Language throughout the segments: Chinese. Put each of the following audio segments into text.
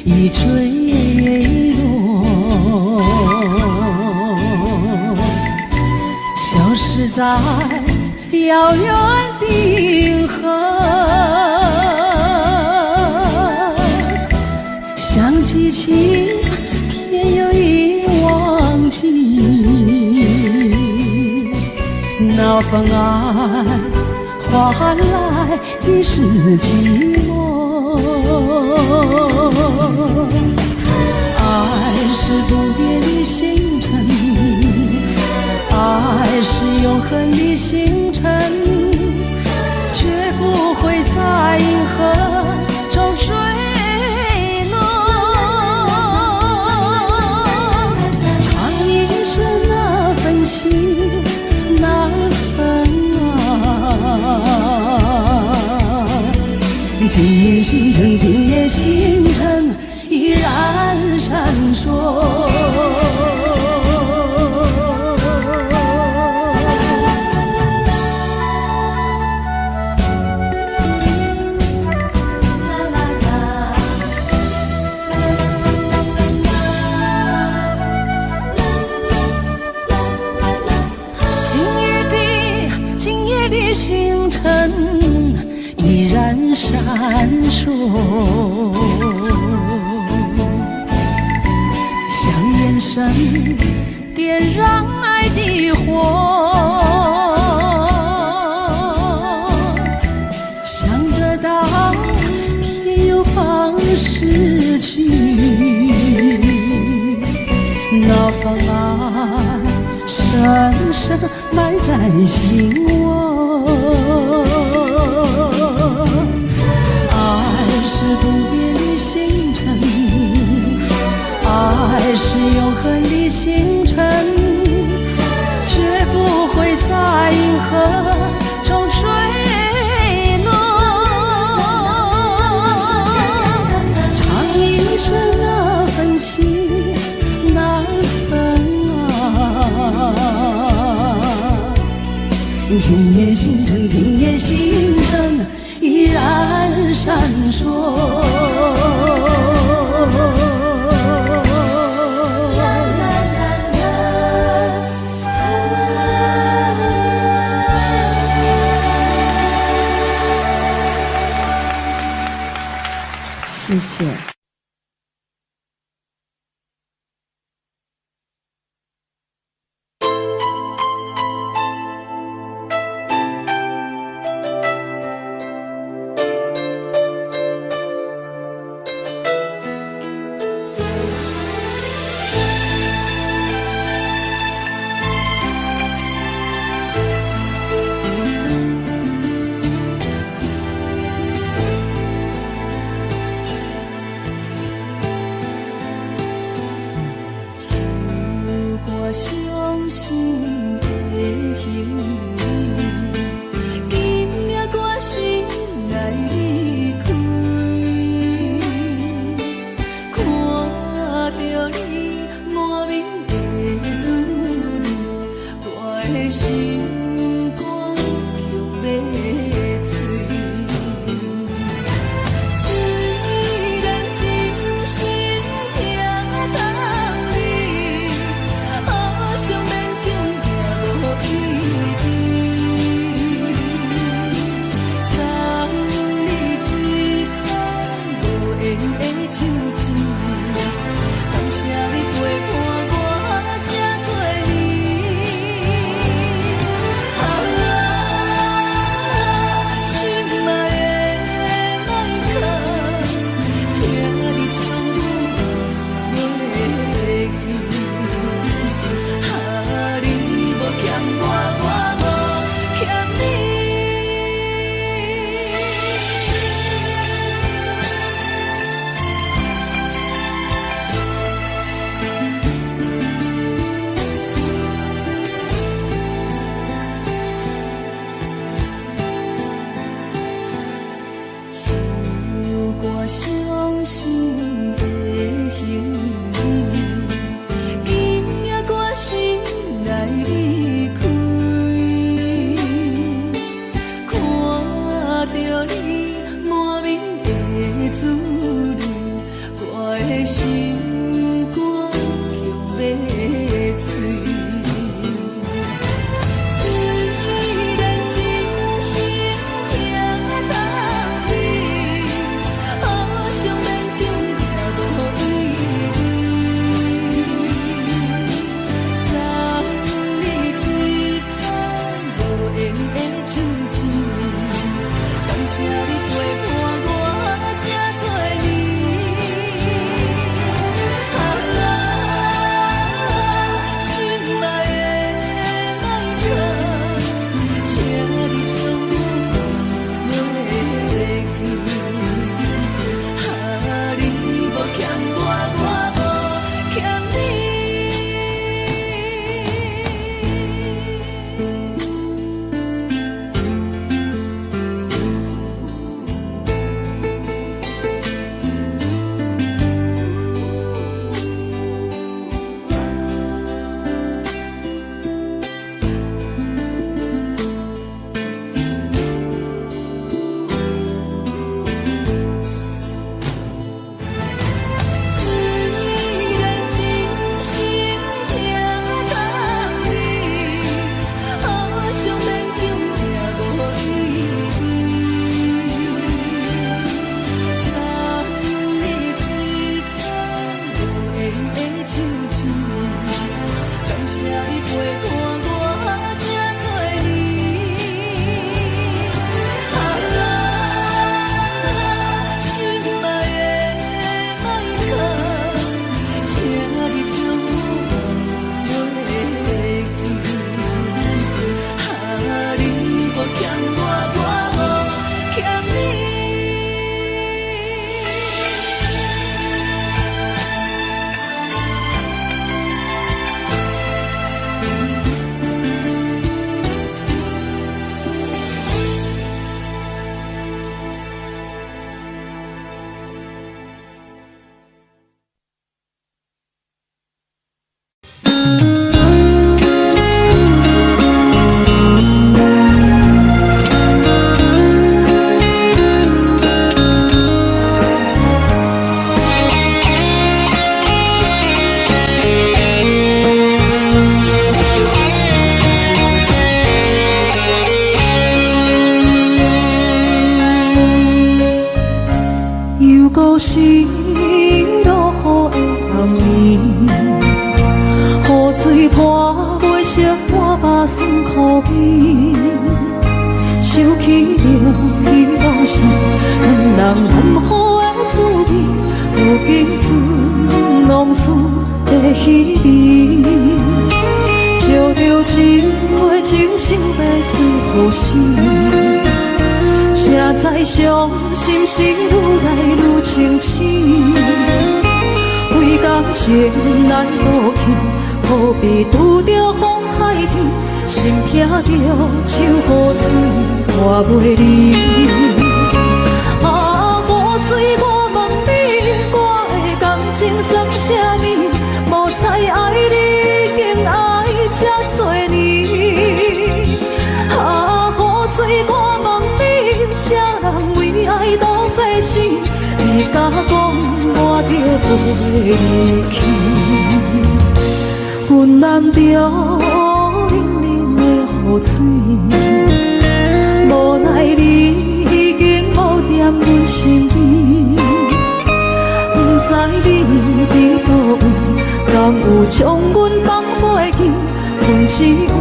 已坠落，消失在遥远的银河。想记起天又已忘记，那份爱换来的是寂寞。爱是不变的星辰，爱是永恒的星辰，绝不会在银河中坠落。唱一声那份情，那份爱，今夜星辰，今夜星辰依然闪烁。星辰依然闪烁，像眼神点燃爱的火，想得到偏又怕失去，那份爱深深埋在心窝。爱是不变的星辰，爱是永恒的星辰，绝不会在银河中坠落。唱一声那份情，那份爱，今夜星辰，今夜星辰依然闪烁。谢谢。故事落雨的暗暝，雨水泼袂湿我目酸苦味，想起着彼路上两人难好的滋味，如今只浪子的稀微，照着一回情深要最好心。谁知伤心事愈来愈清醒，为感情难渡去，何必拄着风海天，心痛着手雨水拖袂离。啊，雨水我问你，我的感情算啥物？无知爱你竟爱这多年。啊，雨水我问你，啥人为爱都费心？你甲讲我着袂离去，阮难着冷冷的雨水，无奈你已经无踮阮身边，不知你伫倒位，敢有将阮放袂记？阮只有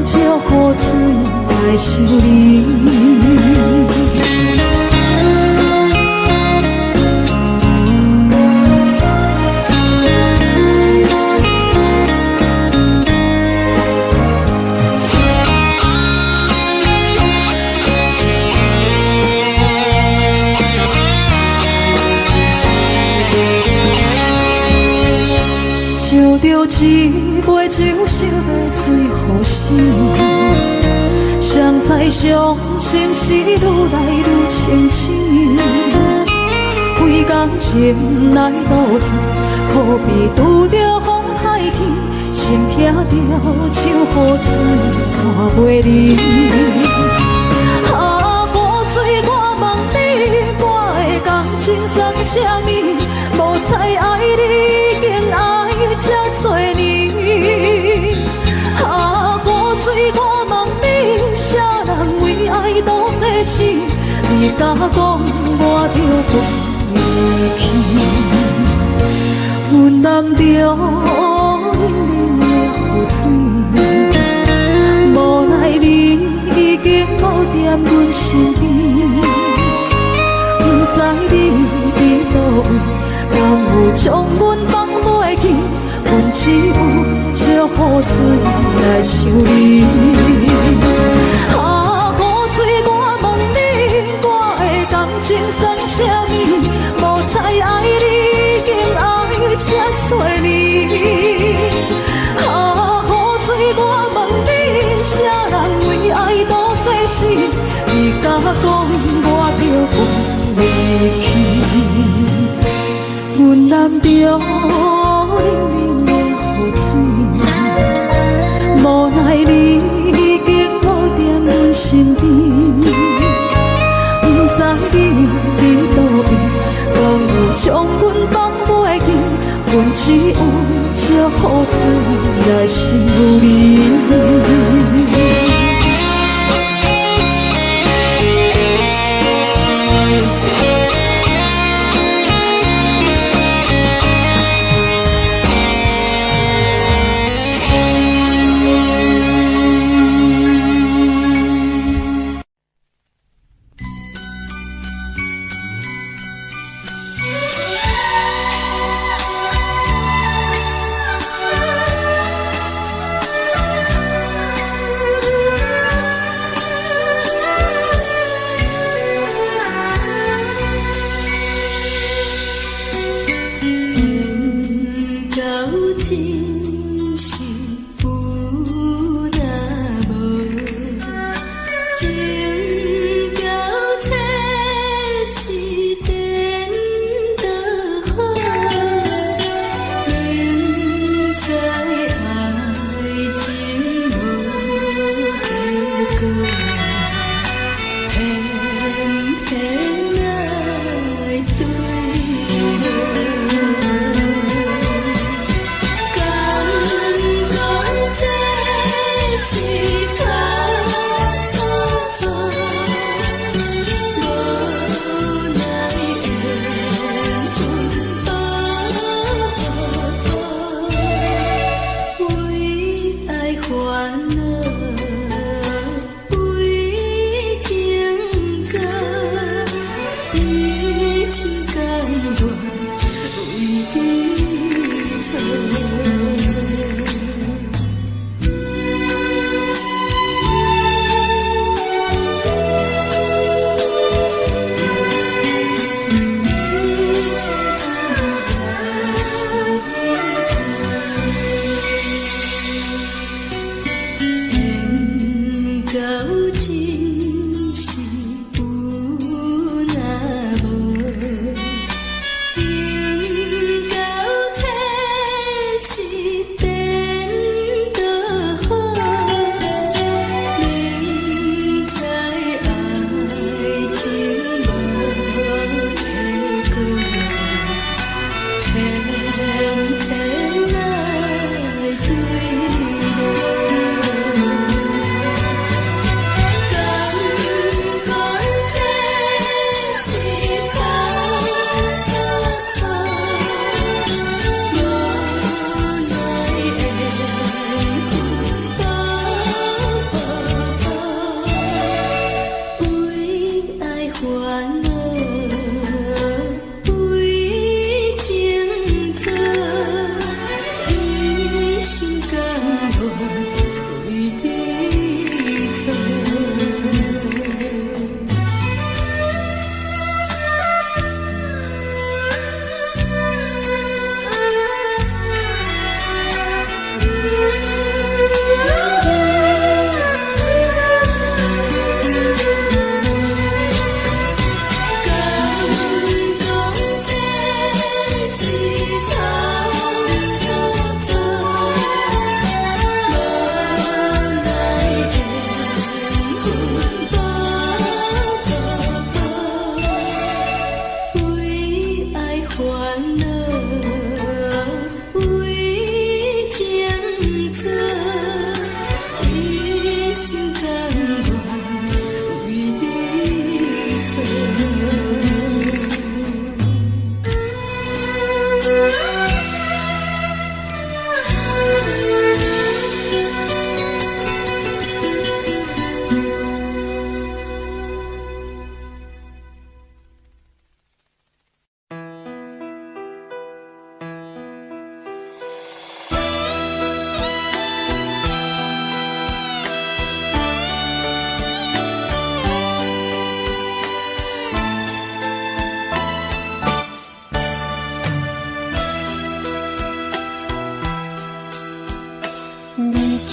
借雨水来想你。烧着一杯酒，烧要醉好心，谁知伤心事愈来愈清醒，为感情来倒去，何必拄着风太天，心痛着手雨水拖袂离。啊，雨水我问你，我的感情算啥物？无知爱你竟爱这多年。啊，雨水我问你，啥人为爱都费心？你甲讲我着袂离去，阮难着冷冷的雨水，无奈你已经无踮阮身边，不知你伫倒位，敢有将阮放袂记？阮只有借雨水来想你。啊，雨水我问你，我的感情算啥物？无知爱你竟爱这多年。啊，雨水我问你，啥人为爱都费心？你甲讲我着袂离去，阮难着冷冷的雨水，无奈你已经无踮阮身边，不知你伫倒位，敢有将阮放袂记？阮只有借雨水来想你。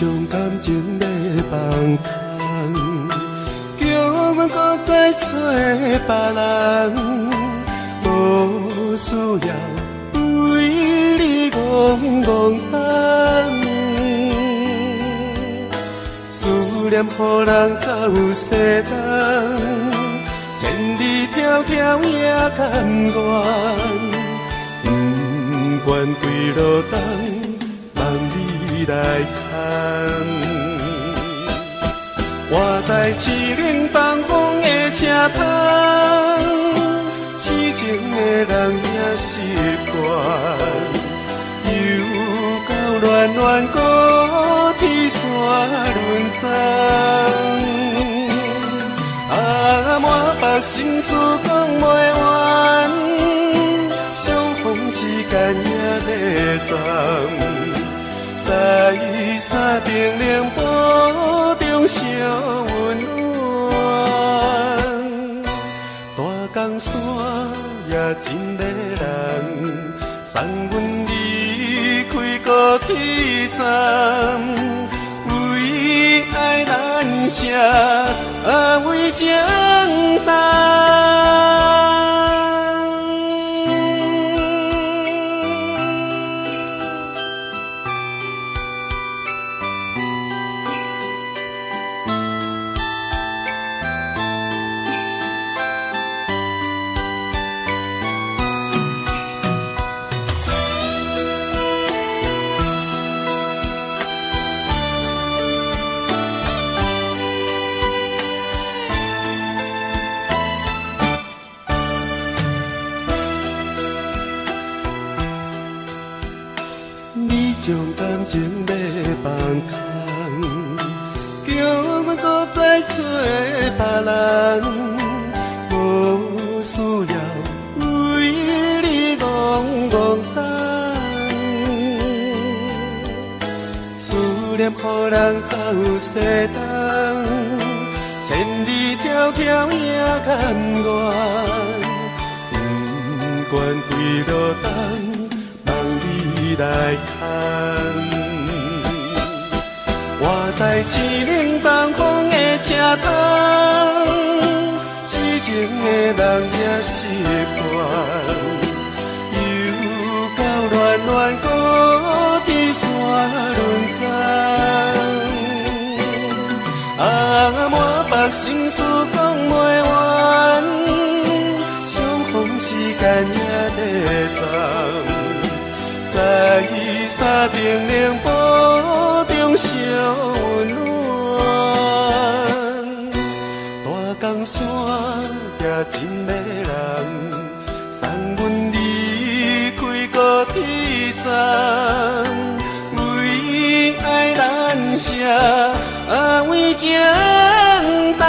将感情要放空，叫阮搁再找别人，无需要为你戆戆等。思念予人走西东，千里迢迢也甘愿，不管几路东，望你来牵。我在凄冷东风的车窗，痴情的人也习惯，又到暖暖高天山轮转。啊，满腹心事讲袂完，相逢时间也在转。在山顶冷波中相温暖，大江山也真迷人，送阮离开高铁站，为爱难舍，为情重。将感情要放空，叫阮搁再找别人，无需要为你戆戆等。思念予人走西东，千里迢迢也甘愿，不管几路东。来看，我在凄冷东风的车窗，痴情的人也习惯，又到暖暖高天山轮转。啊，满腹心事讲袂完，相逢时间也在转。在山顶冷波中相温暖，大江山也真迷人，送阮离开高铁站，为爱难舍，为情重。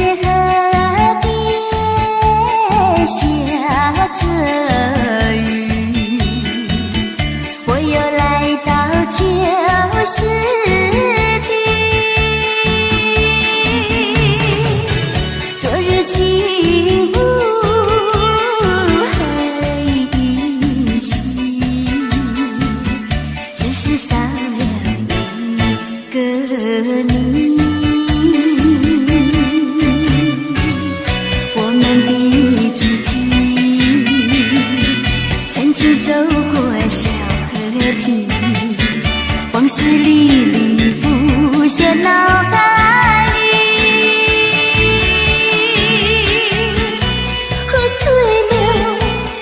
谢河边下着雨，我又来到旧时地。昨日情不还依稀，只是少了一个你。走过小河堤，往事历历浮现脑海里。喝醉了，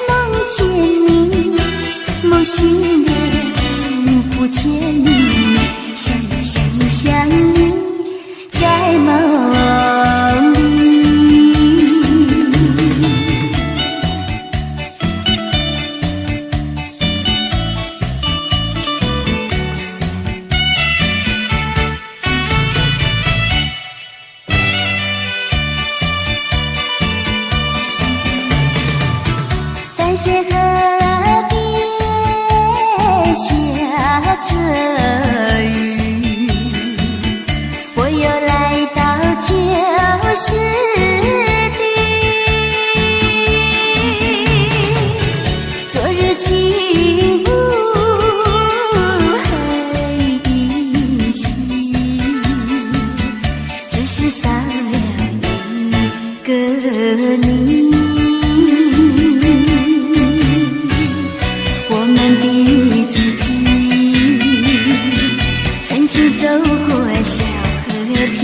梦见你，梦醒了，不见你，想你，在梦里。淡水河边下着雨，我又来到旧时地。昨日情不还依稀，只是少了一个你。走过小河堤，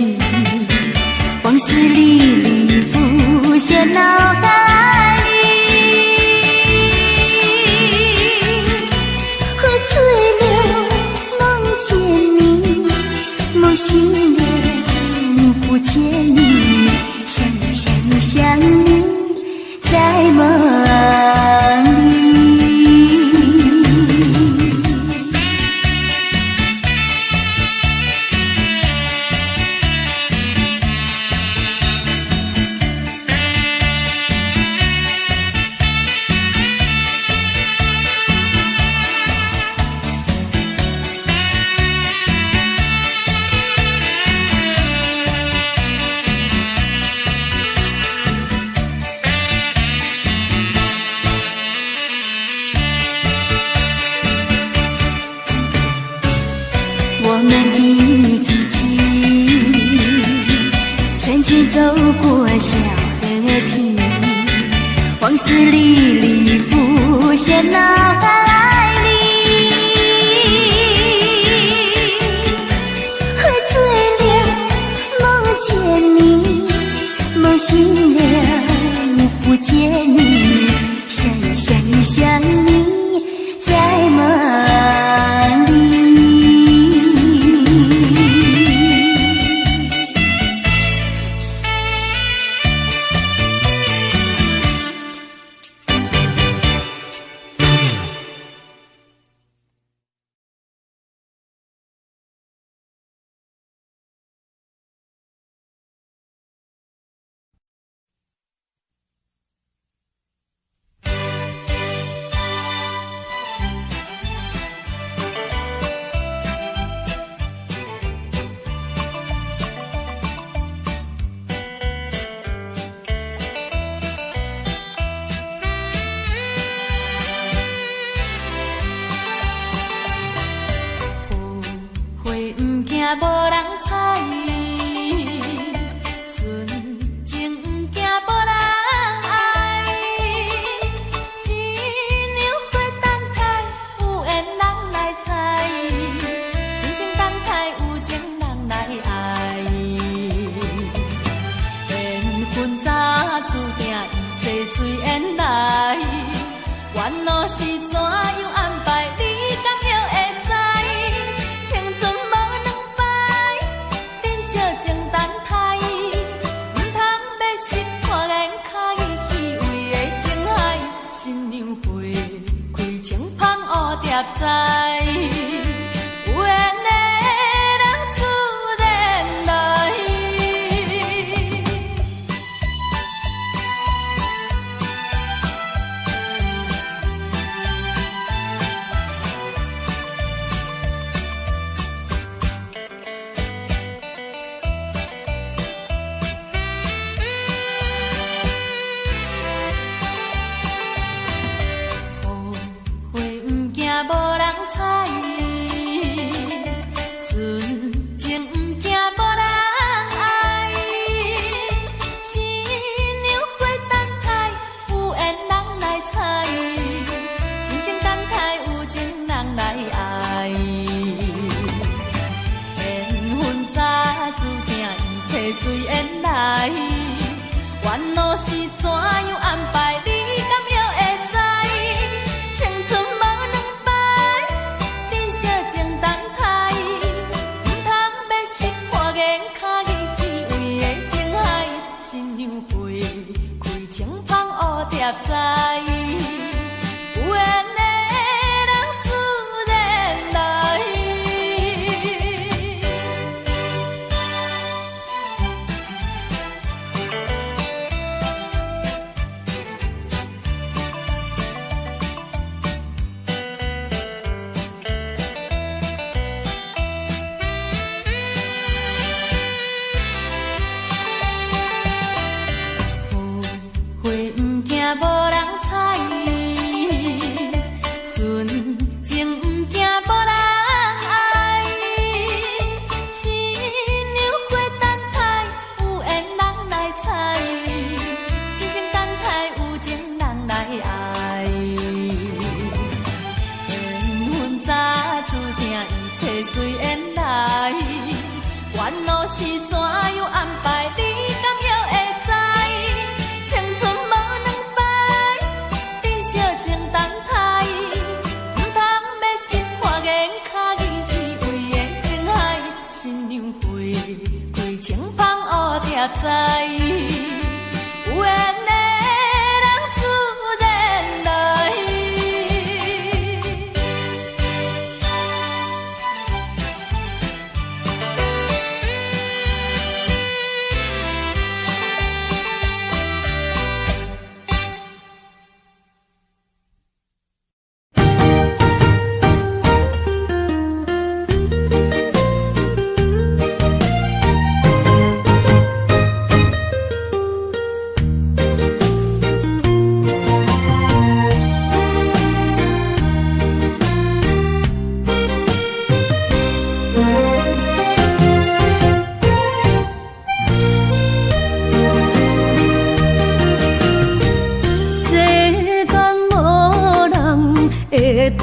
往事历历浮现脑海里。喝醉了，梦见你，梦醒了，不见你，想你，在梦里。我们的激情，曾经走过小河堤，往事历历浮现脑海里。喝醉了，梦见你，梦醒了，不见你，想你，在梦里。无人睬，纯情不惊无人爱。新娘花等待，有缘人来采，真情等待，有情人来爱。缘分早注定，一切随缘来。缘路是怎样安排？你敢会知？青春无两摆，人小情等待，唔通要失看眼开，虚伪的情海，新娘花开情芳乌蝶在，有缘的人自然来。烦恼是怎样安排，你敢会知？青春无两摆，珍惜情等待，唔通要识看眼脚意气位的情海，新娘陪开情芳乌蝶栽，有缘的人自然来。无人睬，纯情不惊无人爱。新娘花等待，有缘人来采，真情等待，有情人来爱。缘分早注定，一切随缘来。烦恼是怎样安排，你敢会知？青春无情芳乌蝶栽，有缘的人自然来。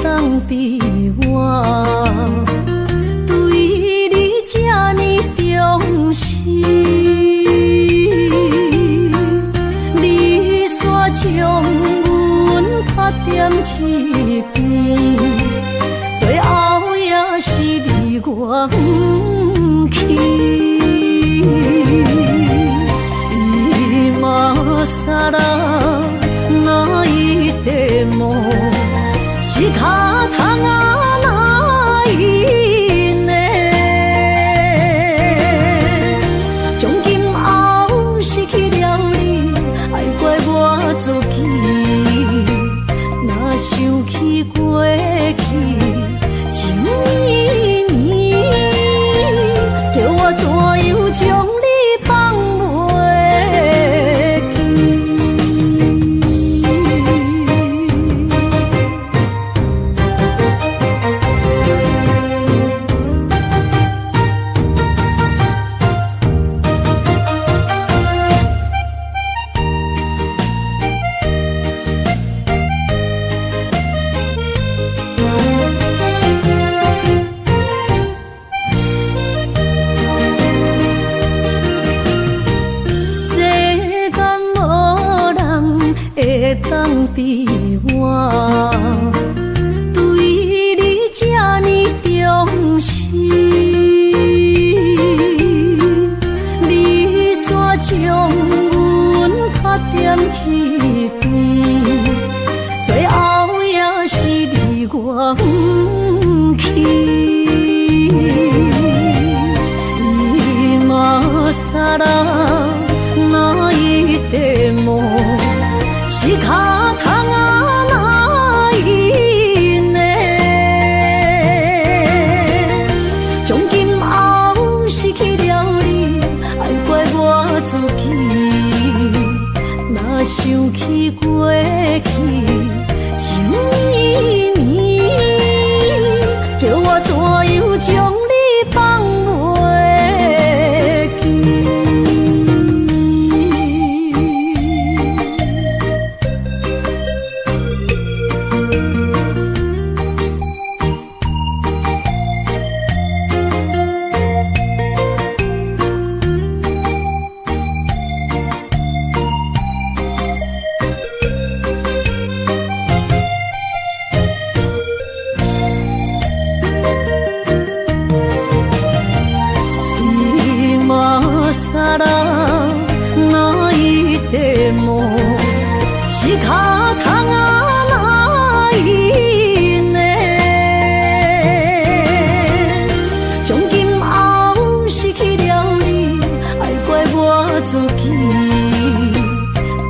当比我对你这呢重视，你煞将阮拍点一边，最后也是离我不去。伊嘛撒啦那一点梦。是脚痛啊，哪因呢？从今后失去了你，爱怪我自己。若想起过去，情绵绵，叫我怎样将你放袂记？当比我对你这呢重视，你煞将阮拍点一边，最后也是离我不去。伊嘛撒啦那一点梦。是脚痛啊，哪因呢？从今后失去了你，爱怪我自己。若想起过去，情绵绵，叫我怎样将你放袂记？脚痛啊哪因呢？从今后失去了你，爱怪我自己。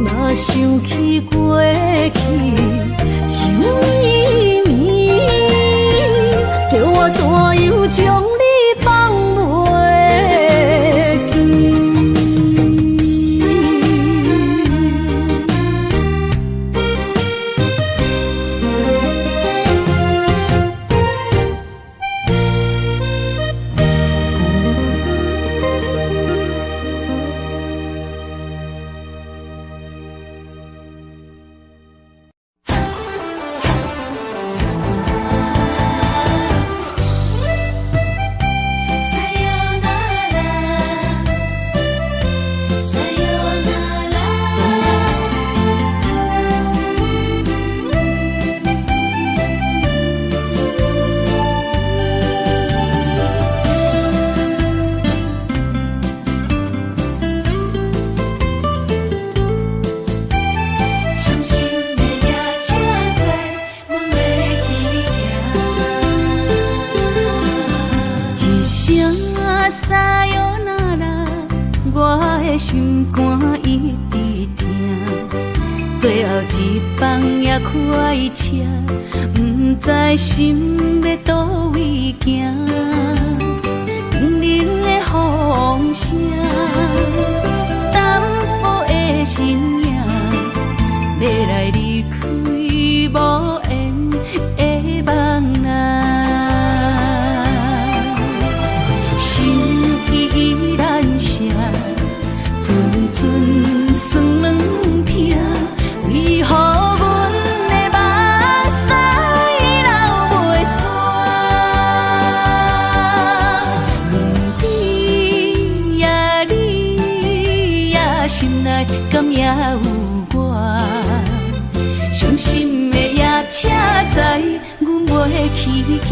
若想起过去，情绵绵，叫我怎样将你放袂记？心肝一直疼，最后一放也开车，不知心要倒位行。冷冷的风声，淡薄的身影，要来离开无缘的梦啊。心依然舍。阵阵酸软痛，为何阮的目屎流袂煞？不知也你也心内敢也有我？伤心的夜车载，阮袂去行。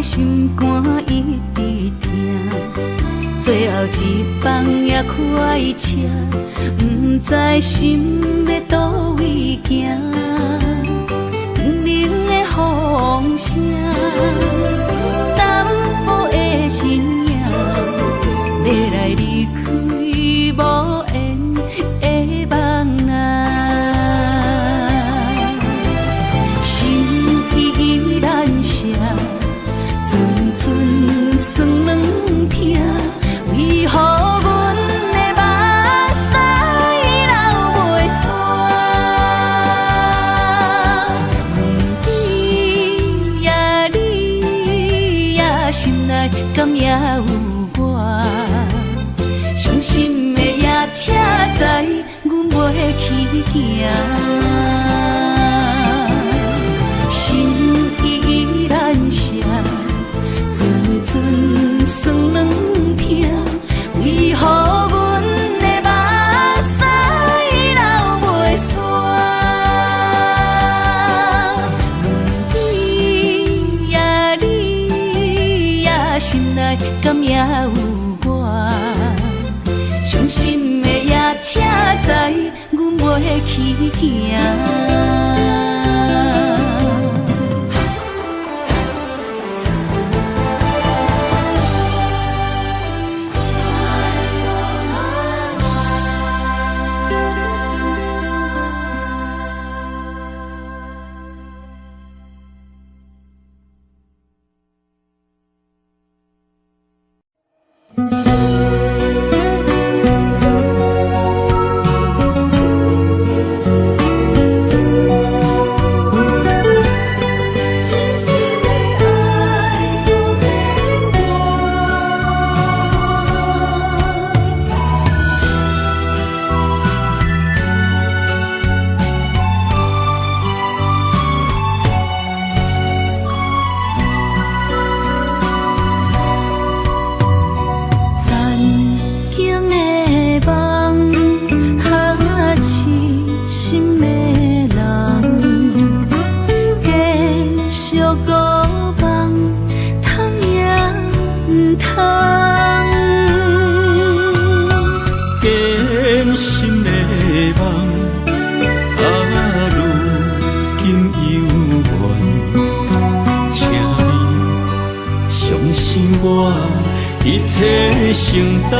心肝一直疼，最后一放也开车，不知心要倒位行。冷冷的风声，淡薄的身影，要来离开无缘的梦啊。心依然舍。酸软痛，为何阮的目屎流袂煞？不知也你也心内敢也有我？伤心的夜车载，阮袂去行。心依然舍。酸软痛，为何阮的目屎流袂煞？不知也你也心内敢也有我？伤心的夜车载，阮袂去行。通。艰辛的梦，如今犹原，请你相信我，一切承担。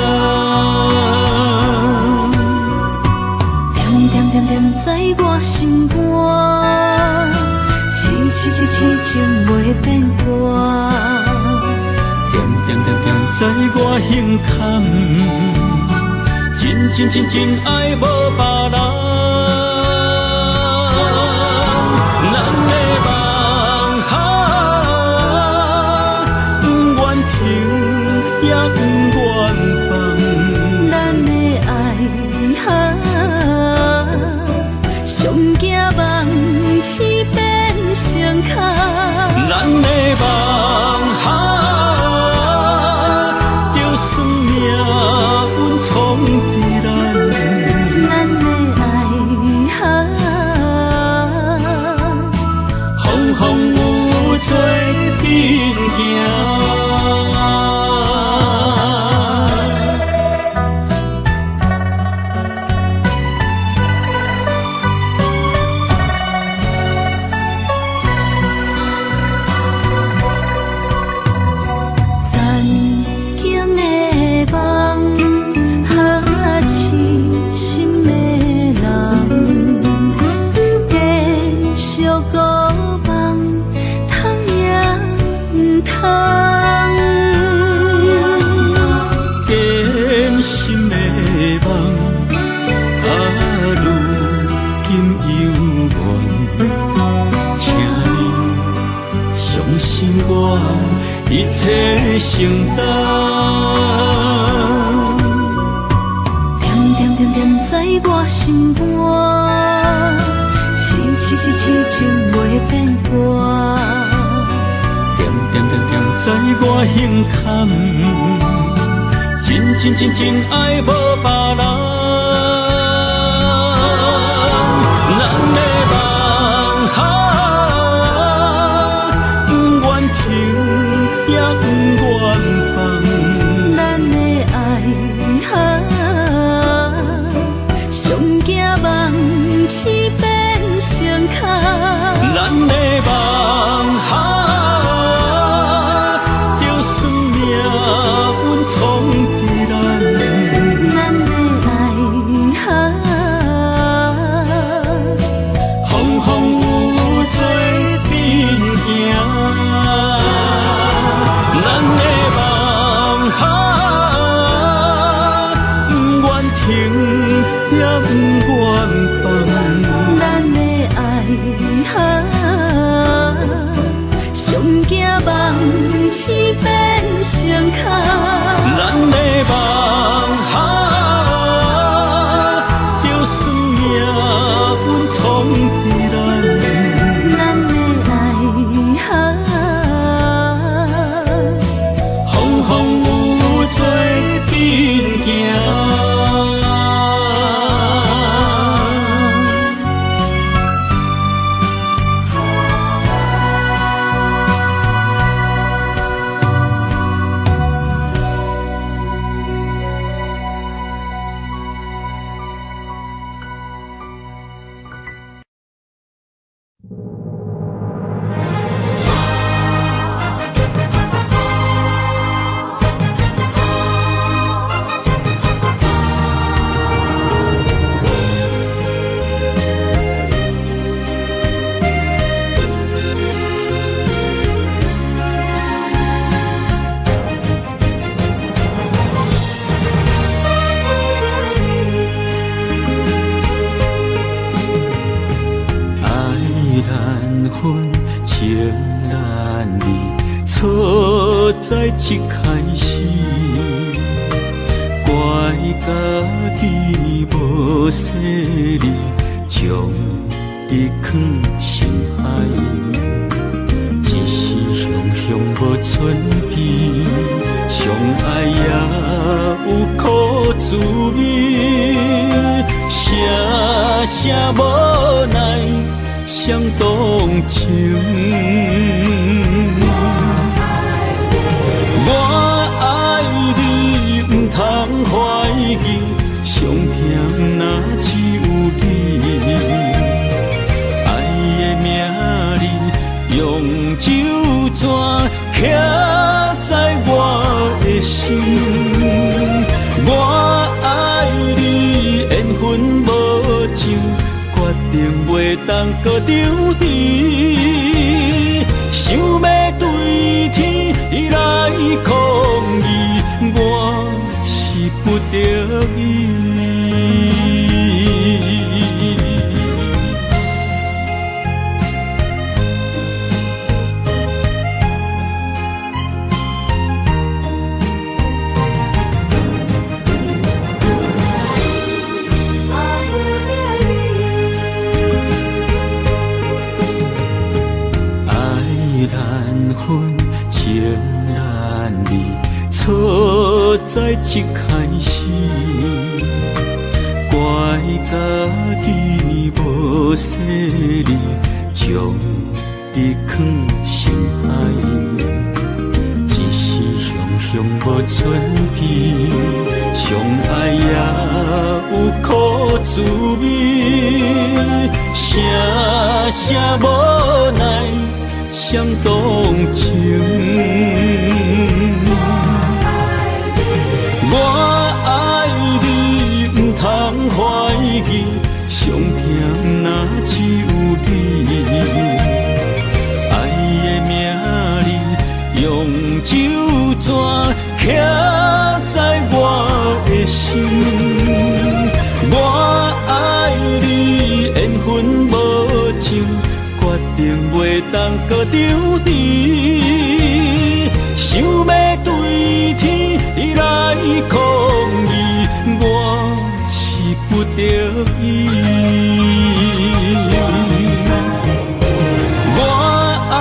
点在我心肝，痴情袂变卦。点在我胸坎，真爱无别人。咱的梦不愿停，也不愿放。咱的爱上惊梦痴变成空。咱的梦就算命运冲敌咱，咱的爱风有做阵行。一切承担，点在我心肝，痴情袂变卦。点在我胸坎，真爱无别人。咱的梦不愿停，也不愿放。咱的爱上惊梦痴变成空。咱的梦就算命运冲敌咱，咱的爱风有做阵行。咱的梦不愿停，也不愿放。咱的爱上惊梦痴变成空。咱的梦就算命运冲敌咱，咱的爱风有做阵行。情难离，错在一开始，怪家己无细腻，将你放心海。一时雄无存边，相爱也有苦滋味，声声无奈。想动情，我爱怎刻在我的心？我爱你缘分无尽，决定袂当搁丢低。想要对天来抗议，我是不得已。情难离，错在一开始，怪家己无细腻，将你藏心海。一时雄无准备，相爱也有苦滋味，声无奈。想动情，我爱你，不通怀疑，上疼若只有你。爱的名字用酒泉刻在我的心，我爱你，缘分无尽。决定袂当搁丢低，想要对天来抗议，我是不得已。我爱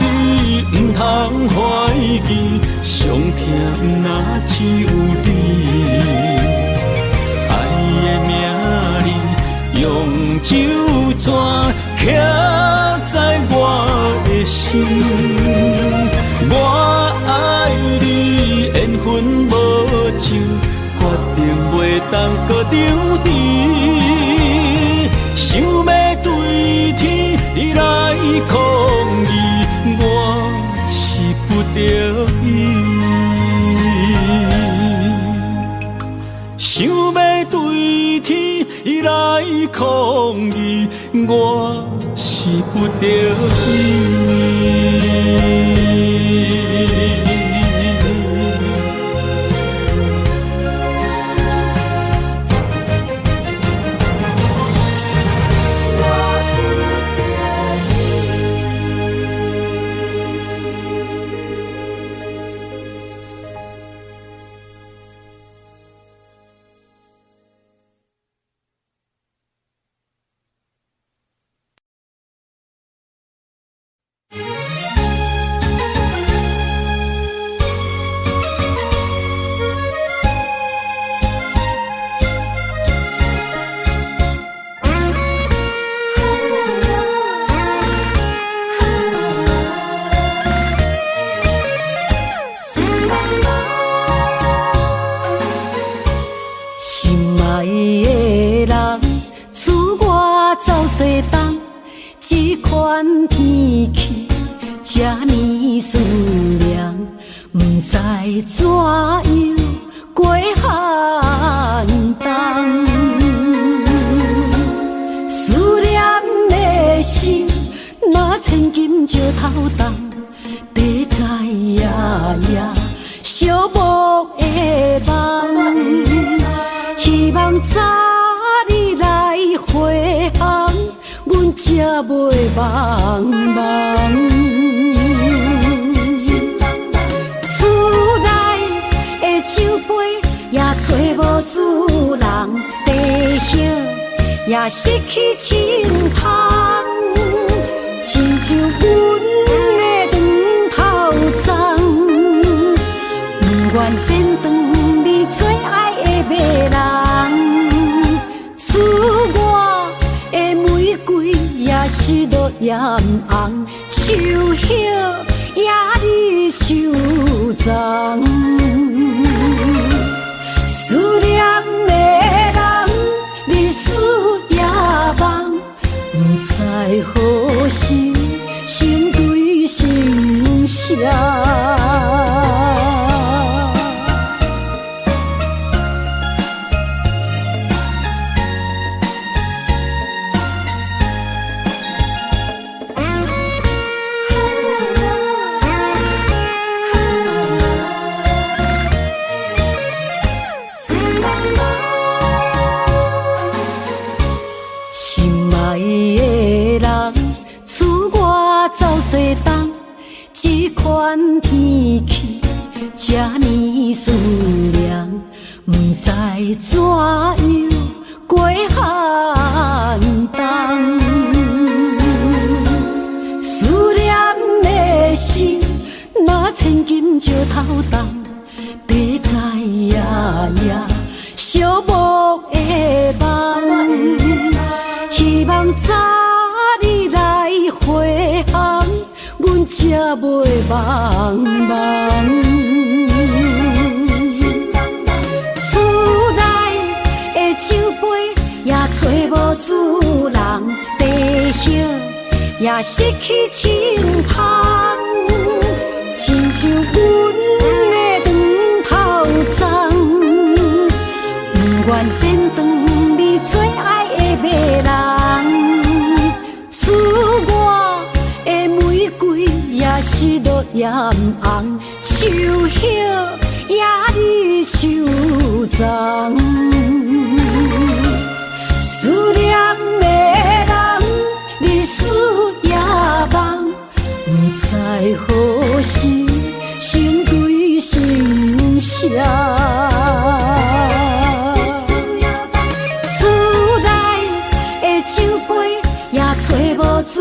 你，不通怀疑，上疼若只有你。爱的名字用酒泉刻在我的心，我爱你，缘分无尽，决定袂当搁丢低。想要对天来抗议，我是不得已。想要对天来抗议，我是不得已。这款天气这呢酸凉，不知怎样过寒冬。思念的心，若千金石头重，地在夜夜寂寞的梦。希望早日来回航，阮才袂茫茫。厝内的酒杯也找无主人，地形也失去清芳，亲像阮的长头鬃，不愿剪断你最爱的迷人。厝外的玫瑰也是落艳红，树叶也离树丛。思念的人，日思夜梦，不知何时心对心伤。这呢思念，不知怎样过寒冬。思念的心，若千金石头重，白在夜夜寂寞的梦。希望早日来回航，阮才袂茫茫。厝内的酒杯也找无主人，地叶也失去清芳，亲像阮的长头鬃，不愿剪断你最爱的马人。赐我的玫瑰也是落艳红，秋叶也离秋脏。思念的人，日思夜梦，不知何时成对成双。厝内的酒杯也找无主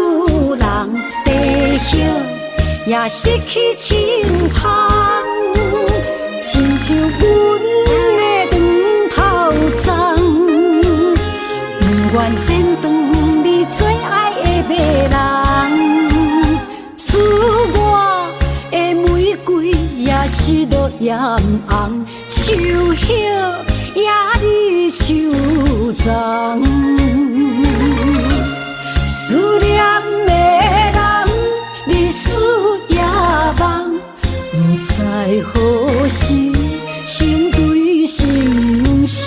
人，地叶也失去清芳，亲像阮的长头鬃，不愿剪断你最爱的马人。赐我的玫瑰也是落艳红，秋叶也离秋脏。思念的人，日思夜梦，不知何时成对成双。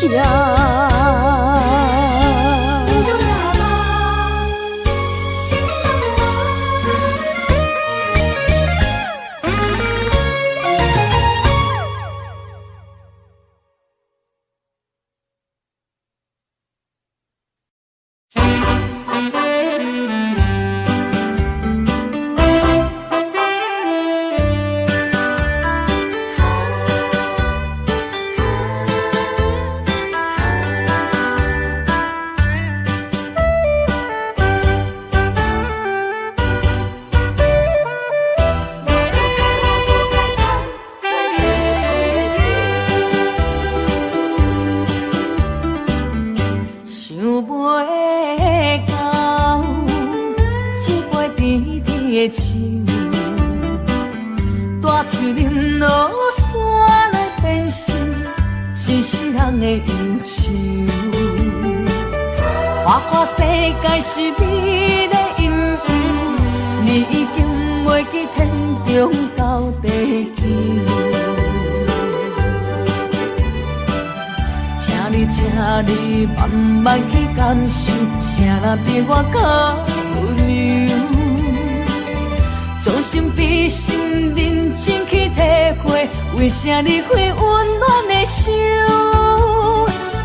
为啥离开温暖的手？予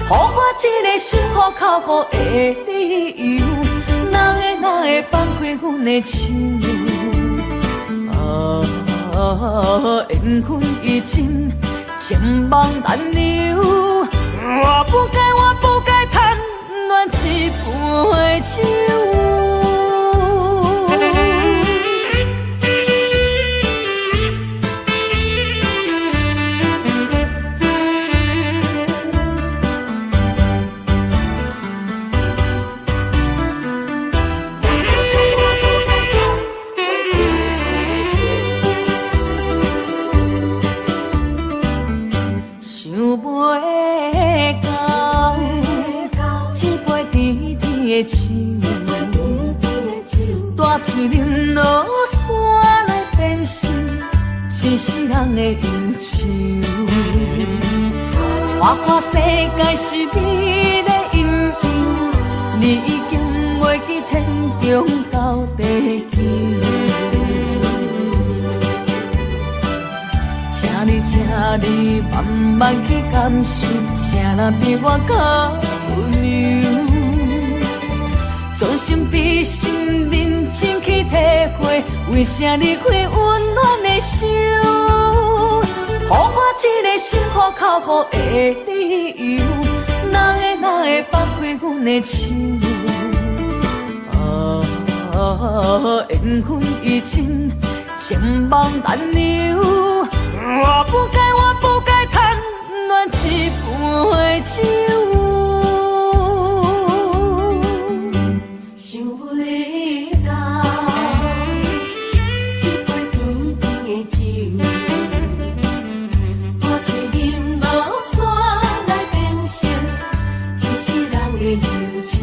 我一个心苦靠乎的理由，哪会放开阮的手？缘分已尽，情梦难留。我不该贪恋一杯酒。大嘴忍落山来变成一世人的忧愁。我看世界是你的阴影，你已经袂记天中到地球。请你慢慢去感受，谁人比我较温柔？将心比心，认真去体会，为啥离开温暖的手？予我辛苦靠苦的理由，哪会放开阮的心？缘分已尽，情梦难留。我不该贪恋一杯酒。想袂到一杯甜甜的酒，我醉饮无煞来变成一世人的忧愁。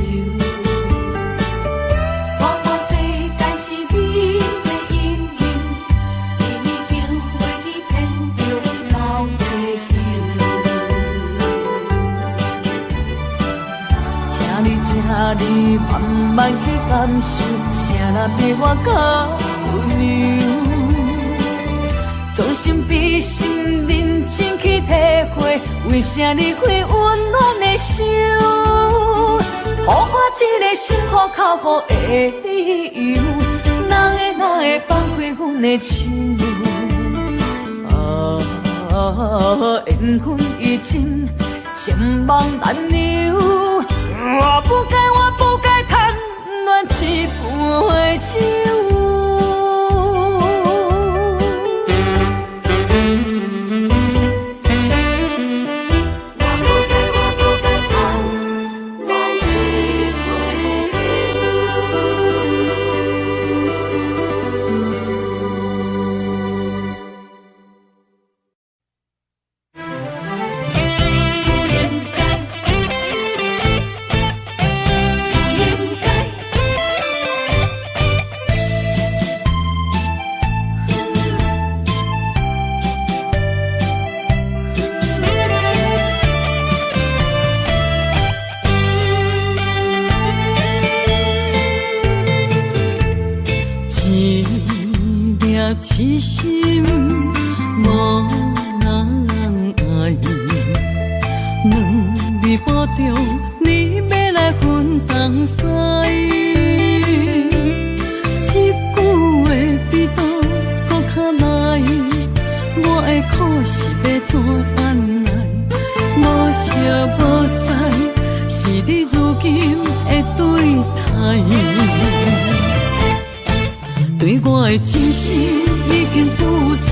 你慢慢去感受，啥人比我较温柔？将心比心，认真去体会，为啥离开温暖的手？予我一个辛苦靠苦的理由，哪会放开阮的心？缘分已尽，情梦难留。我不该贪恋一杯酒。痴心无人爱，两字半中，你要来分东西。一句话比刀搁较来，我的苦是要怎安来？无烧无屎，是你如今的对待。对我的真心已经不知，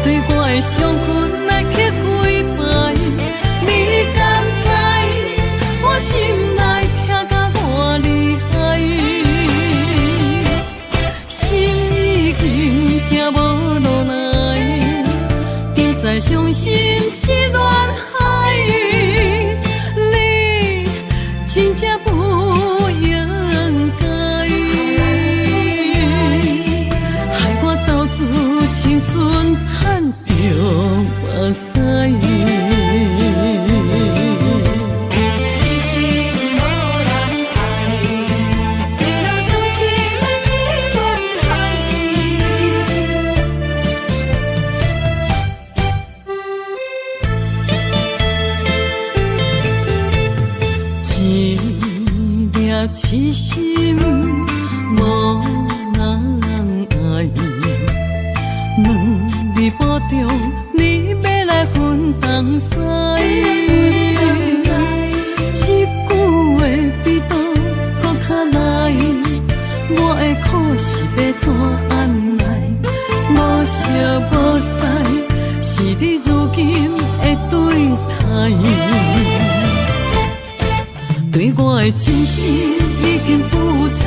对我的伤痕来去几摆，你敢知我心内痛甲偌厉害？心已经行无路来，定在伤心是恋海，你真正不应该。青春叹着目屎，痴情无人爱，为了伤心是恋海。一粒痴心无人爱。两字半中，你要来分东西。一句话比刀搁较来，我的苦是要怎安来？无烧无屎，是你如今的对待。对我的真心已经不知，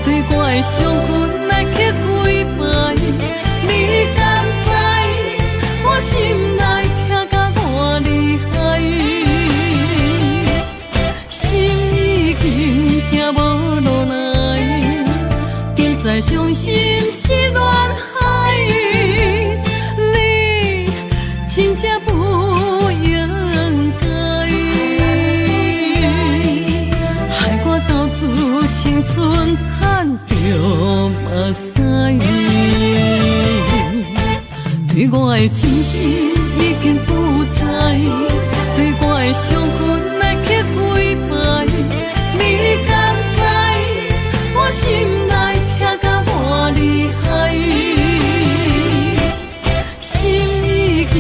对我的伤痕来去几摆。你敢知我心内痛甲偌厉害？心已经行无路来，定在伤心是恋海，你真正不应该，害我到处青春叹着目屎。对我的真心已经不知，对我的伤痕来去几摆，你敢知我心内痛甲偌厉害？心已经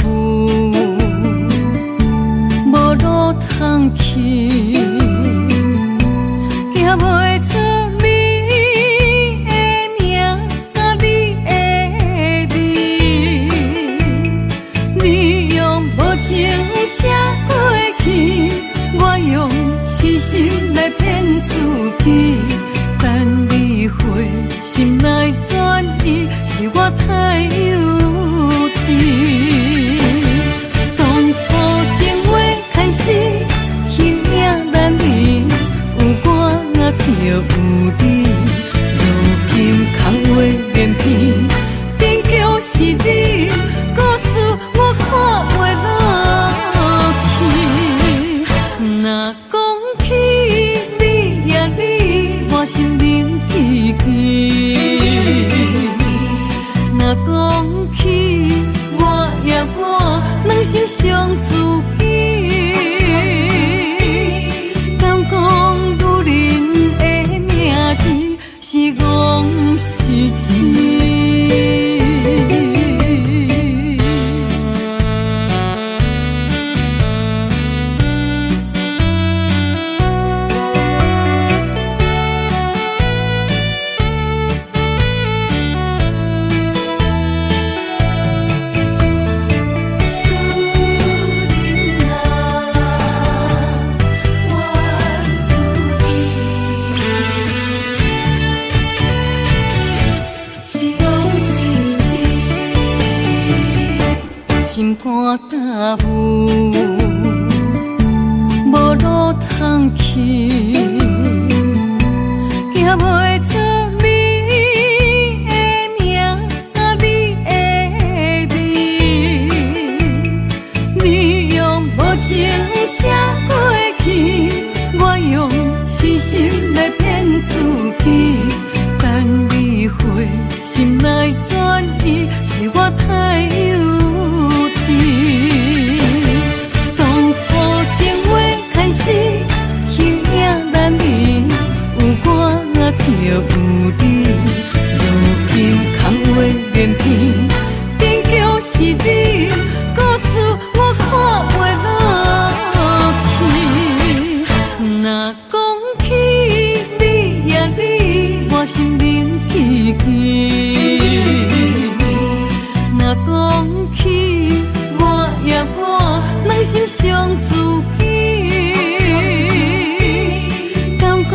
舞，无路通去，行袂出你的名甲你的字，你用无情写过去，我用痴心来骗自己，等你回心来转移，是我太幼稚。当初情话开始，形影难离，有我就有你，如今空话连篇，终究是你，故事我看袂落去。若讲起你呀你，我心灵记起；若讲起我呀我，两心相知己。敢讲女人的名字是戆是痴？心肝甲舞，无路通去，行袂出你的名甲你的字，你用无情写过去，我用痴心来骗自己，等你回心来转移，是我太幼稚。当初情话开始，形影难离，有我就有你，如今空话连篇，终究是你，故事我看袂落去。若讲起你呀你，我心灵记起；若讲起我呀我，两心相知己。敢讲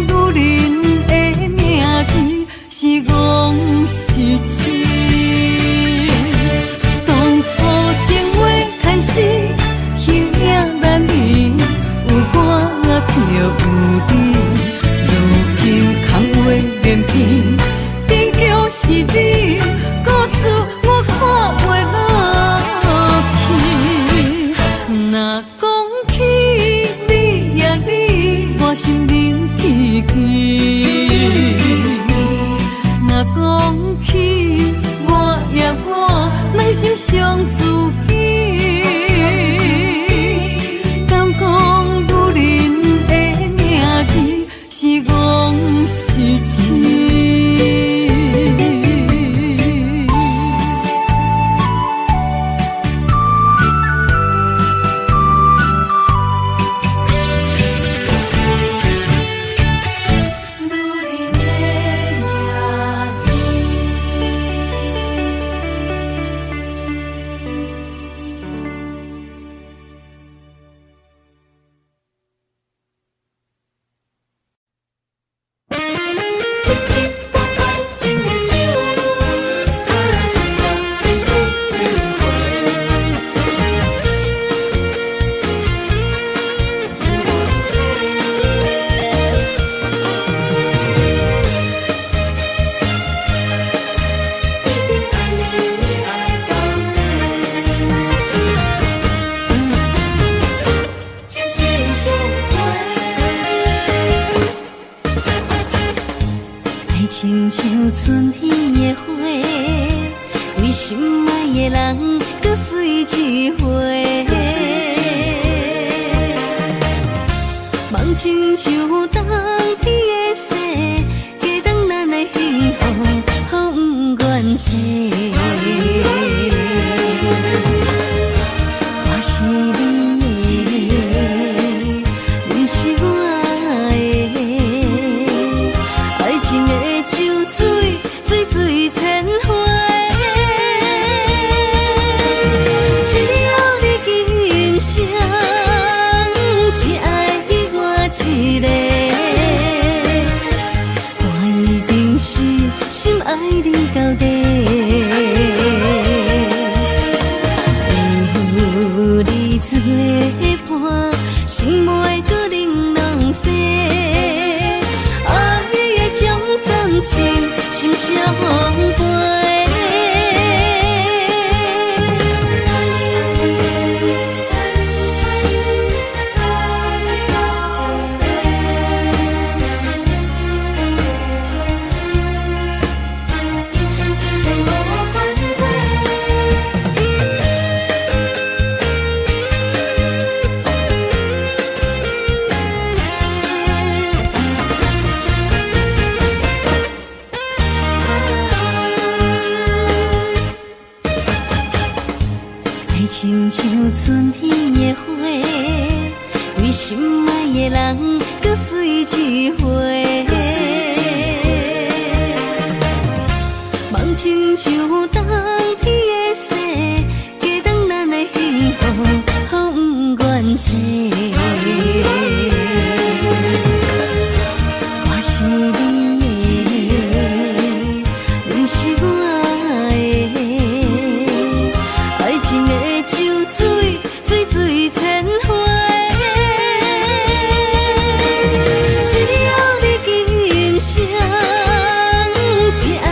女人的名字是戆是痴？当初情话开始，形影难离，有我就有你，如今空话连篇，终究是你，故事我看袂落去。若讲起你呀你，我心灵记起；若讲起我呀我，两心相知己。敢讲女人的名字是戆是痴？亲像春天的花，为心爱的人搁水一回。梦亲像冬天的雪，加长咱的幸福，好不愿切。看，心袂搁冷冷细。爱的种暂时心伤悲。亲像春天的花，为心爱的人搁随一回。梦亲像冬天的雪，加长咱的幸福，好不愿切。我是你的，你是我的，爱情的酒水，水水千回。只要你今生只爱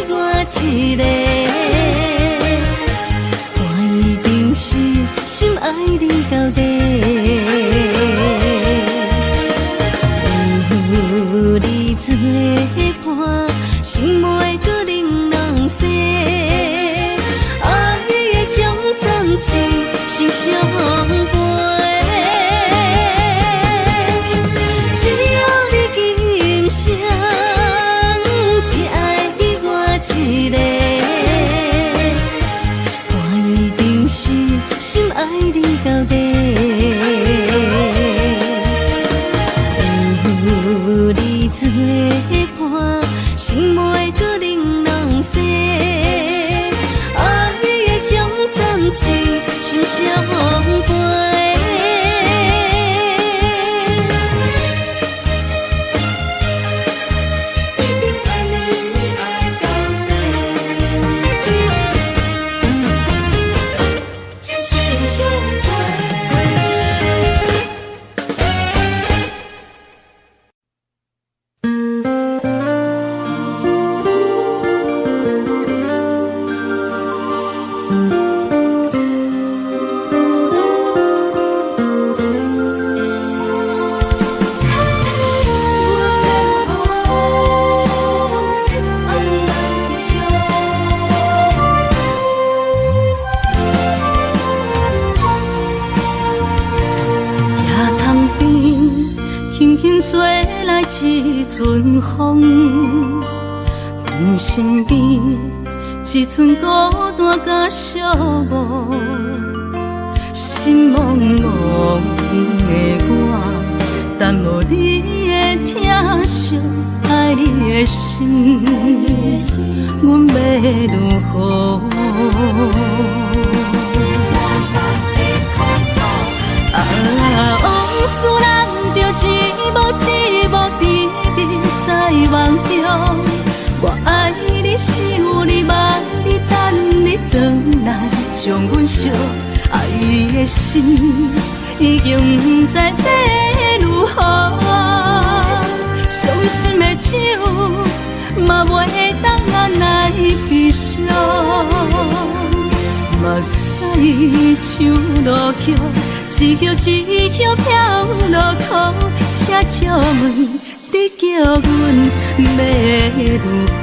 我一个，我一定是心爱你到底。有你作伴，心袂搁冷冷细。爱的种暂时心伤悲。只要你今生只爱我一个，我一定是心爱你到底。有你作伴，心袂搁冷冷细。爱的种暂时心伤悲。一阵风，阮身边一阵孤单甲寂寞，心茫茫的我，等无你的疼惜，爱你的心，阮要如何？往事人着一幕一幕甜蜜在梦中，我爱你想你望你等你回来，将阮惜爱的心已经不知要如何，伤心的手嘛袂当按来悲伤，目屎像落雨。一曲一曲飘落雨，请借问你叫阮要如何？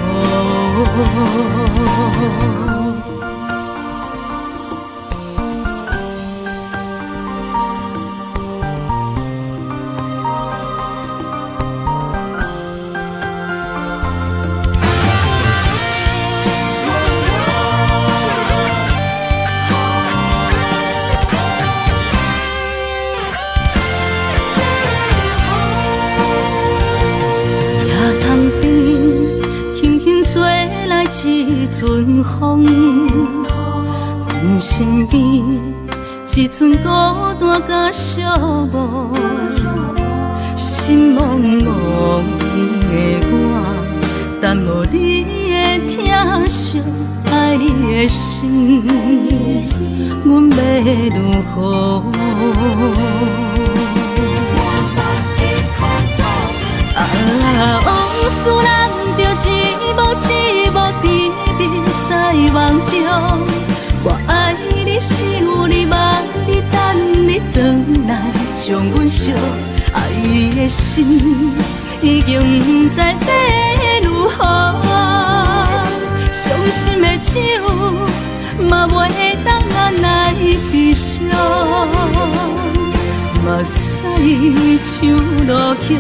一阵风，阮身边一阵孤单甲寂寞，心茫茫的我，等无你的疼惜，爱你的心，阮要如何？阮惜爱的心，已经不知要如何。伤心的手，嘛袂当咱来悲伤。目屎像落叶，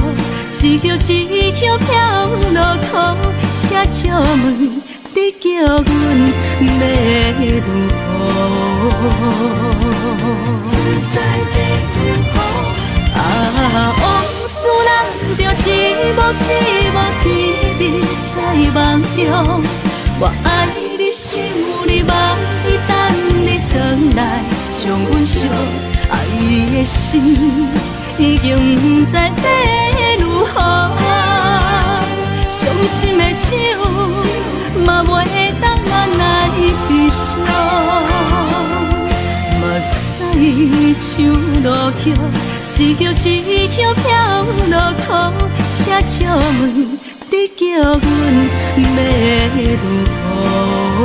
一叶一叶飘落土，车笑问你叫阮要如何？往事咱着一幕一幕甜蜜在梦中。我爱你，想你，望你，等你回来，将阮惜爱的心，已经不知要如何。伤心的手，嘛袂当咱来悲伤。目屎像落叶，一叶一叶飘落土，车笑问你叫阮要如何？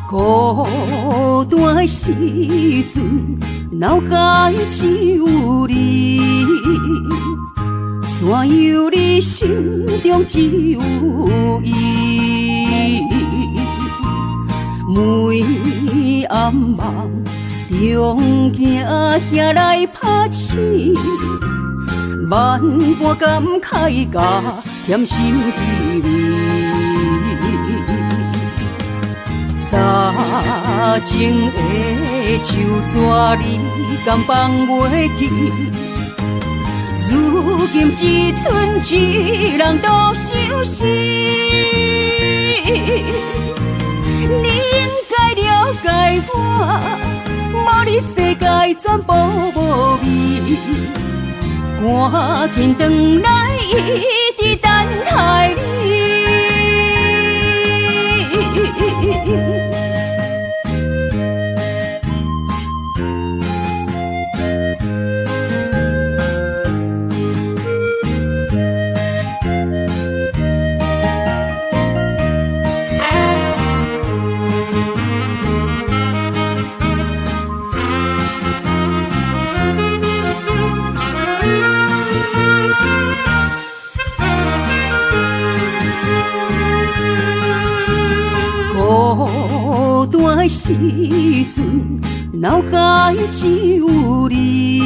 孤单的时阵，脑海只有你，怎样你心中只有伊？每暗梦中行来拍醒，万般感慨甲甜心滋味。早前的手纸你敢放袂记？如今只剩一人独相思。你应该了解我，无你世界全部无味。赶紧回来，一直等待你。孤单的时阵，脑海只有你，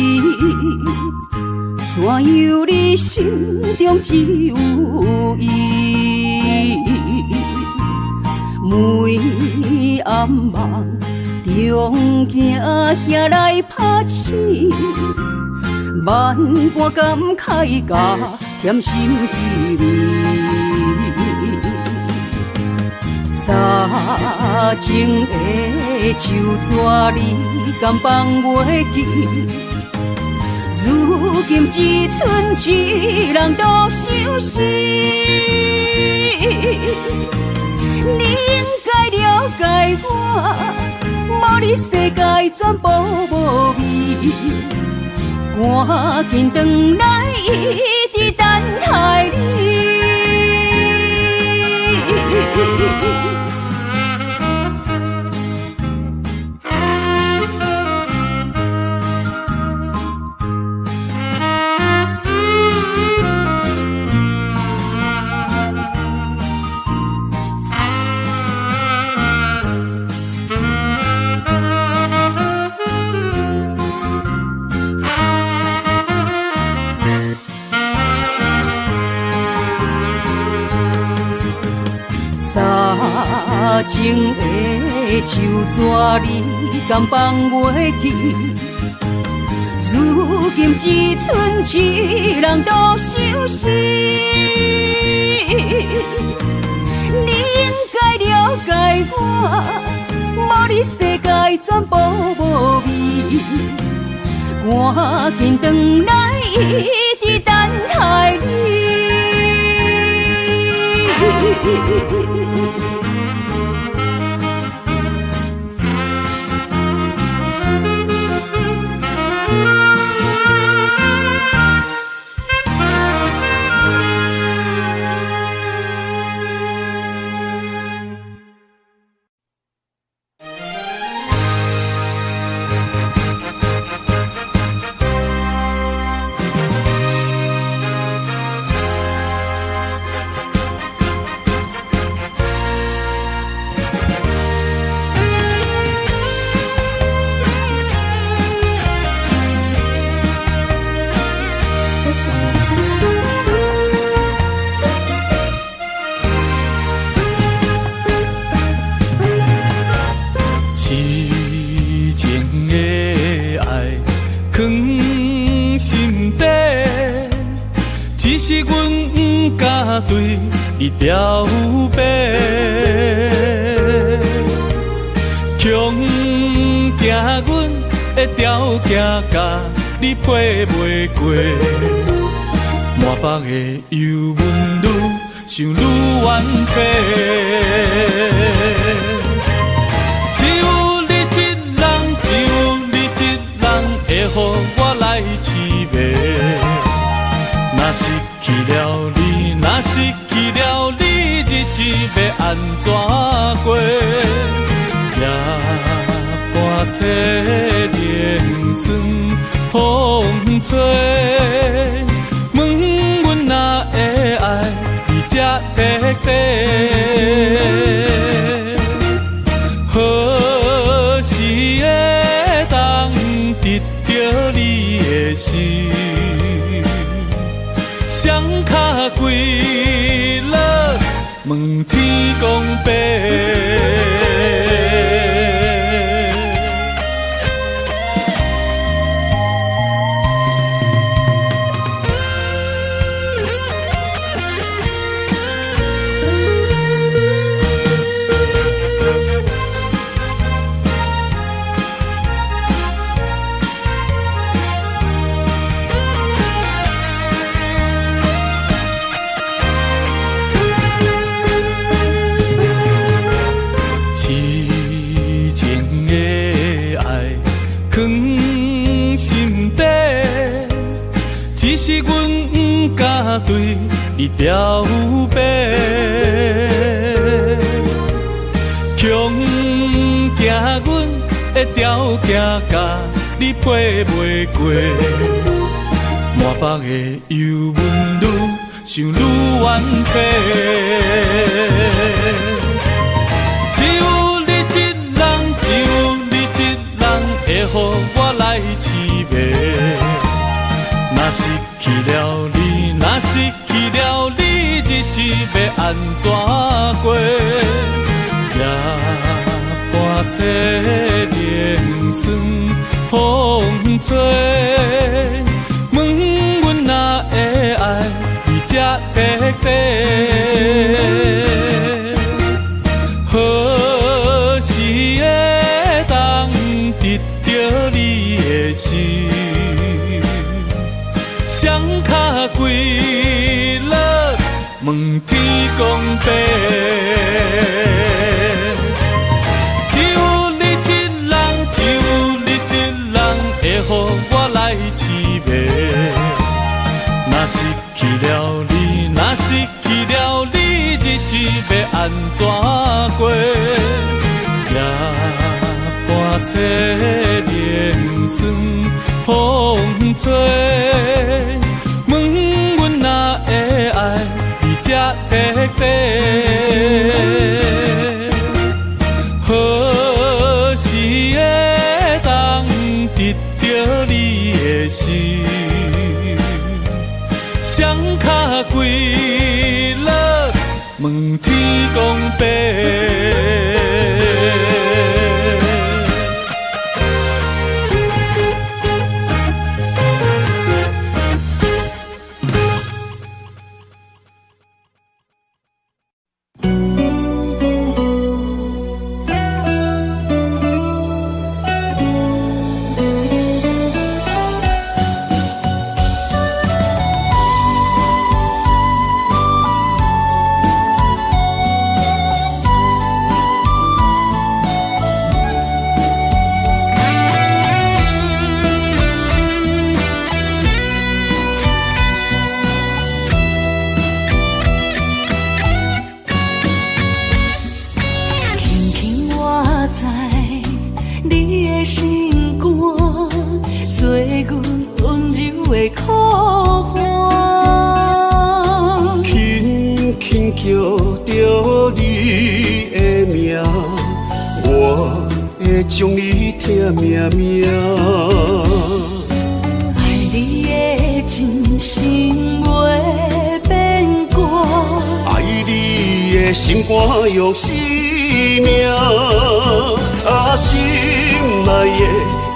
怎样你心中只有伊？每暗梦中行来拍醒，万般感慨甲甜心滋味。早前的手纸你敢放袂记？如今只剩一人独相思。你应该了解我，无你世界全部无味。赶紧回来，一直等待你。早前的手纸你敢放袂记？如今只剩一人独相思。你应该了解我，无你世界全部无味。赶紧回来，一直等待你。是阮不敢对你表白，强行阮的条件甲你配袂过，满腹的忧闷愈想愈怨气。只有你一人，只有你一人会予我来凄迷。若失去了你，若失去了你，日子要安怎过？夜半切连酸风吹，问阮哪会爱你这彻底？何时会当得到你的心？双脚跪落，问天公伯。是阮不敢对你表白，强行阮的条件甲你配袂过，满腹的忧闷愈想愈怨气。只有你一人，只有你一人会予我来凄迷。若失去了你，若失去了你，日子要安怎过？夜半切连酸风吹，问阮哪会爱你这彻底？何时会当得到你的心？双脚跪落，问天公伯。只有你一人，只有你一人会予我来凄迷。若失去了你，若失去了你，日子要安怎过？夜半切连酸风吹。问阮哪会爱你这彻底？何时会当得到你的心？双脚跪落，问天公伯。的心肝，做阮温柔的苦花。轻轻叫着你的名，我会将你疼命命。爱你的真心袂变卦，爱你的心肝用生命，心内的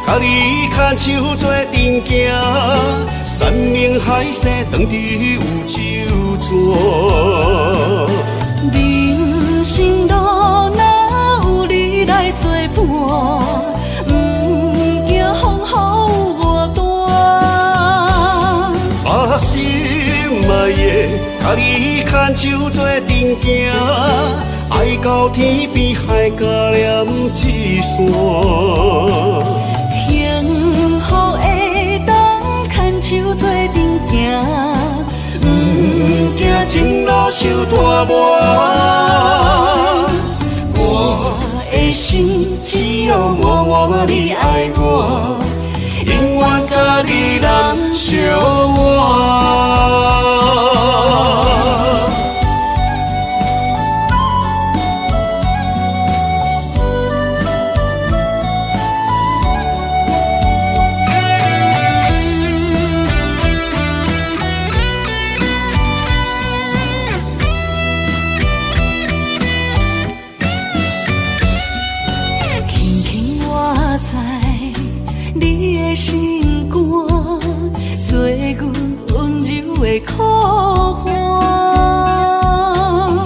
甲你牵手做阵行，山盟海誓当地有酒泉。人生路哪有你来作伴，不惊风雨我大。心内的甲你牵手做阵行，爱到天边海角连一线。幸福会当牵手做阵行，不惊前路受拖磨。我的心只有默默你爱我，永远甲你人相活。心肝做阮温柔的苦花，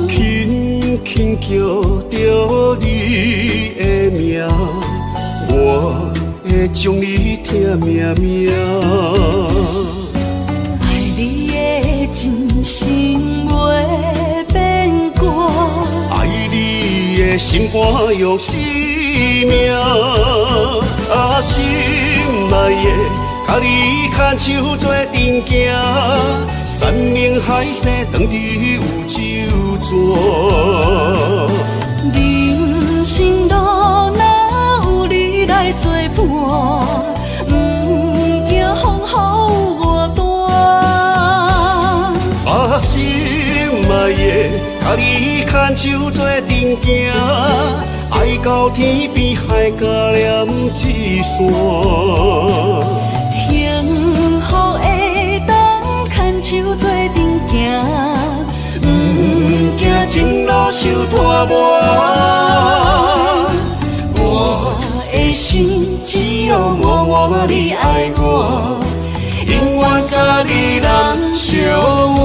轻轻叫着你的名，我会将你疼命命。爱你的真心袂变卦，爱你的心肝用生命，心内的甲你牵手做阵行，山盟海誓当地有酒泉。人生路哪有你来作伴，不惊风雨我大。心内的甲你牵手做阵行，爱到天边海角连一线。幸福会当牵手做阵行，不惊前路受拖磨。我的心只有默默你爱我，永远甲你人相活。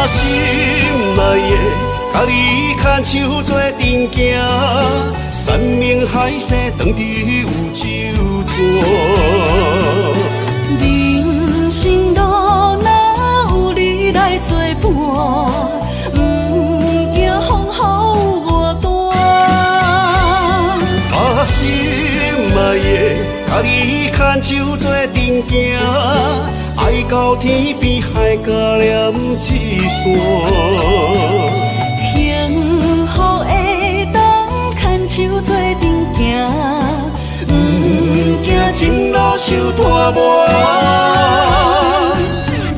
心内的甲你牵手做阵行，山盟海誓当地有酒泉。人生路哪有你来作伴，不惊风雨我大。心内的甲你牵手做阵行，爱到天边海角连一线。幸福会当牵手做阵行，不惊前路受拖磨。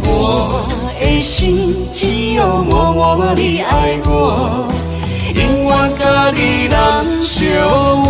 我的心只有默默你爱我，永远甲你人相活。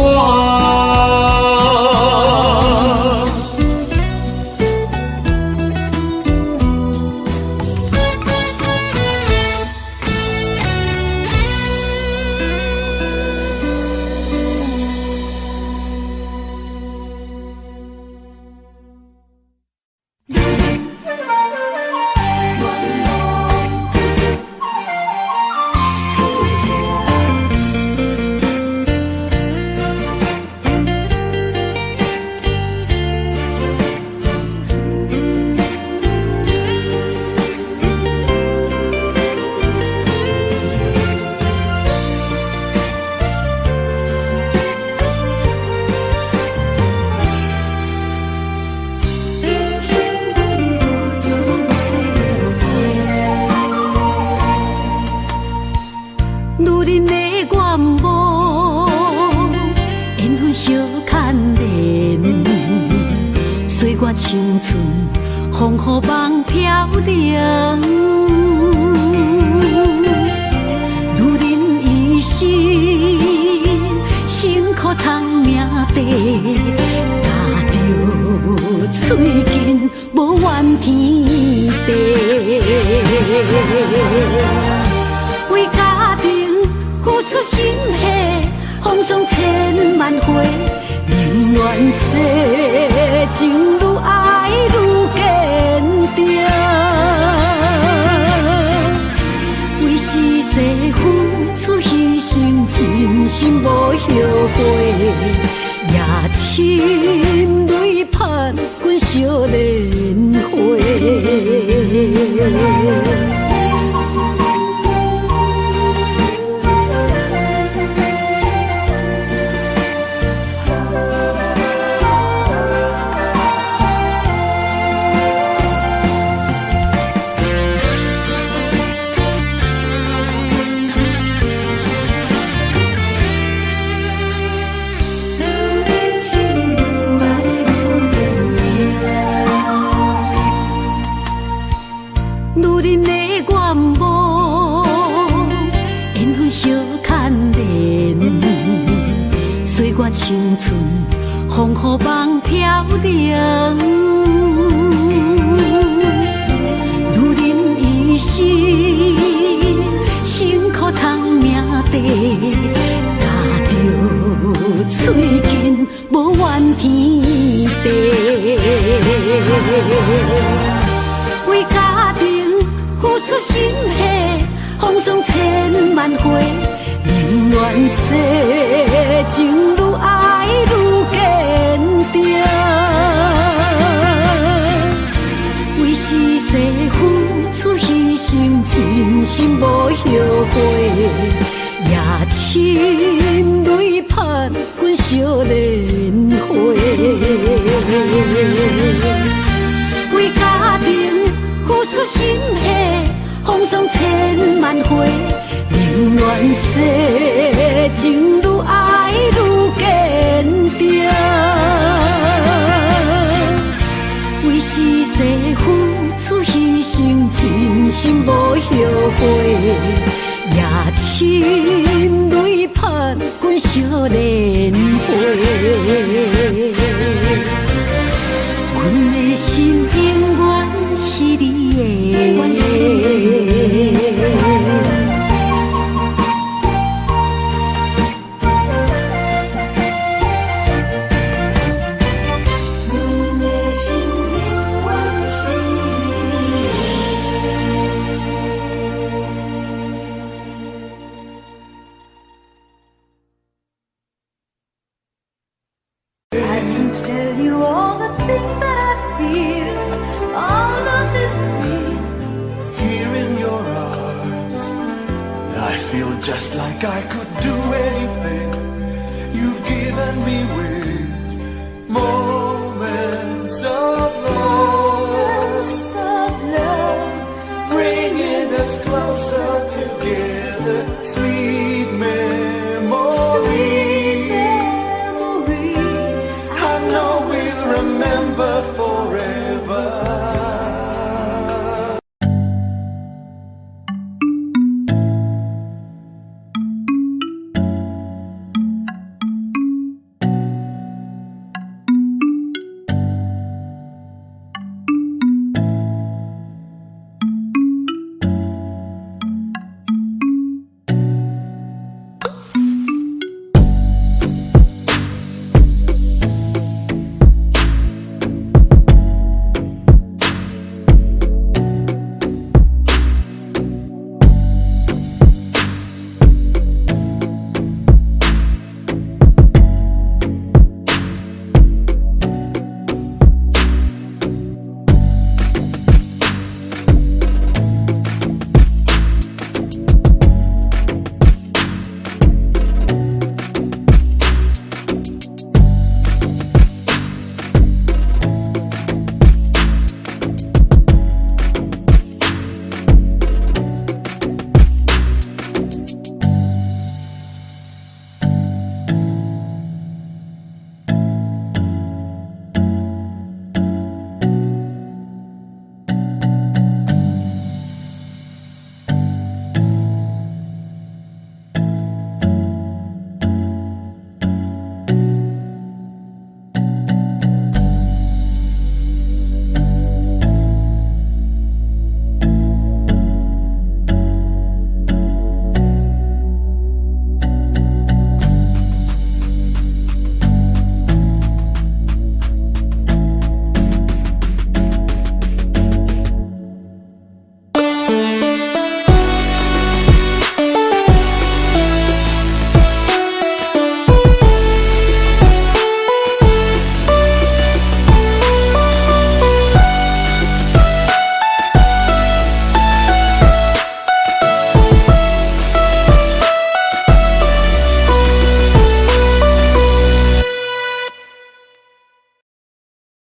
恁的愿望，缘分相牵连，岁月青春，风雨梦飘零。如恁一生，辛苦通命地，踏着嘴筋，无怨天地。为家庭付出心血，风霜千万回，宁愿世情愈爱愈坚定。为是世付出牺牲，真心无后悔，夜深泪盼阮惜莲花。青春风雨梦飘零，如恁一生辛苦通命地，踏着嘴筋无怨天地。为家庭付出心血，风霜千万回，宁愿世情愈爱愈坚定。为是世付出牺牲，真心无后悔，夜深泪盼阮惜莲花。为家庭付出心血，风霜千万回，宁愿世情愈爱愈坚定。为是世付出牺牲，真心无后悔，夜深泪盼阮惜莲花。阮的心永远是你的。Tell you all the things that I feel, all of this fear. Here in your arms, I feel just like I could do anything. You've given me wings, more